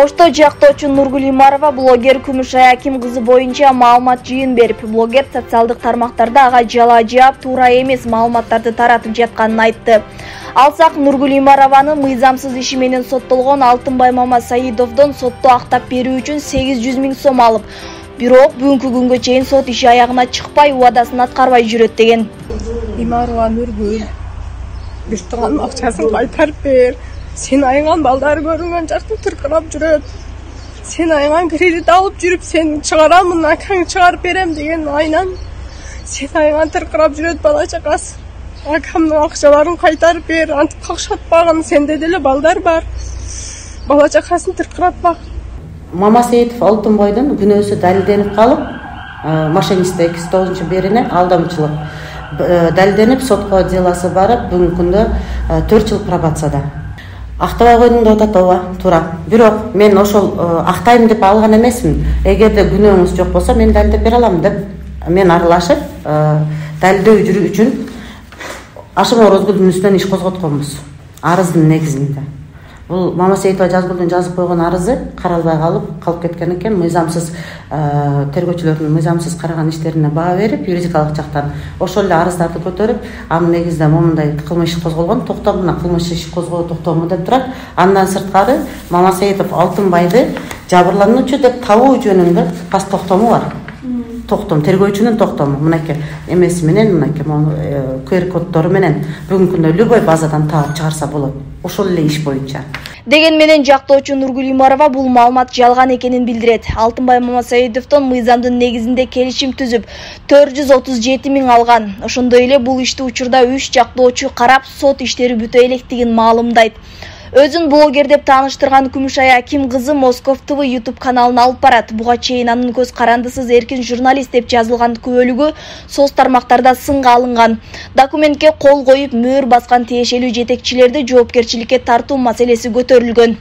Ошто жактоочу Нургүл Имарова блогер Күмүшай Аким кызы боюнча маалымат жыйын берип, блогер социалдык тармактарда ага жала жаап, туура эмес маалыматтарды таратып жатканын айтты. Алсак, Нургүл Имарованын мыйзамсыз иши менен соттолгон Алтынбай Мамасаидовдон сотто актап берүү үчүн 800 000 сом алып, бирок бүгүнкү күнгө чейин сот иши аягына чыкпай, убадасын аткарбай жүрөт деген. Имарова Нургүл, бир турган акчасын кайтарып бер. Сен айган балдар көрүнгөн жактан тыркырап жүрөт. Сен айган кредит алып жүрүп, сен чыгарамын, акаң чыгарып берем деген айнан. Сен айган тыркырап жүрөт бала чакасы. Акамдын акчаларын кайтарып бер, антип какшатпаган, сенде деле балдар бар. Бала чакасын тыркыратпак. Мамасаидов Алтынбайдын күнөөсү далилденип калып, мошенничество 209-берине алдамчылык далилденип, сотко делосы барып, бүгүнкү күндө 4 жыл пробацияда. Актабай койдум деп атат, ооба, туура. Бирок мен ошол актайм деп алган эмесмин. Эгерде күнөөңүз жок болсо, мен далилдеп бере алам деп мен аралашып, далилдөө жүрүү үчүн Ашым Орозгүлдүн үстүнөн иш козготконбуз. Арыздын негизинде. Бул Мамасаидова Жазгүлдүн жазып койгон арызы каралбай калып кеткен экен. Мыйзамсыз тергөөчүлөрдүн мыйзамсыз караган иштерине баа берип, юридикалык жактан ошол эле арыздарды көтөрүп, анын негизинде момундай кылмыш иш козголгон, токтомуна кылмыш иш козгоо токтому деп турат. Андан сырткары Мамасаидов Алтынбайды жабырлануучу деп табуу жөнүндө бас токтому бар. Токтом, тергөөчүнүн токтому, мынакей эмеси менен, мынакей QR коддору менен бүгүнкү күндө любой базадан таап чыгарса болот. Ошол эле иш боюнча. Деген менен жактоочу Нургүл Имарова бул маалымат жалган экенин билдирет. Алтынбай Мамасаидовдон мыйзамдын негизинде келишим түзүп, 437 000 алган. Ошондой эле бул ишти учурда 3 жактоочу карап, сот иштери бүтө электигин маалымдайт. Өзүн блогер деп тааныштырган Күмүшай Аким кызы Москов ТВ YouTube каналына алып барат. Буга чейин анын көз карандысыз эркин журналист деп жазылган күбөлүгү соц тармактарда сынга алынган. Документке кол коюп, мөөр баскан тиешелүү жетекчилерди жоопкерчиликке тартуу маселеси көтөрүлгөн.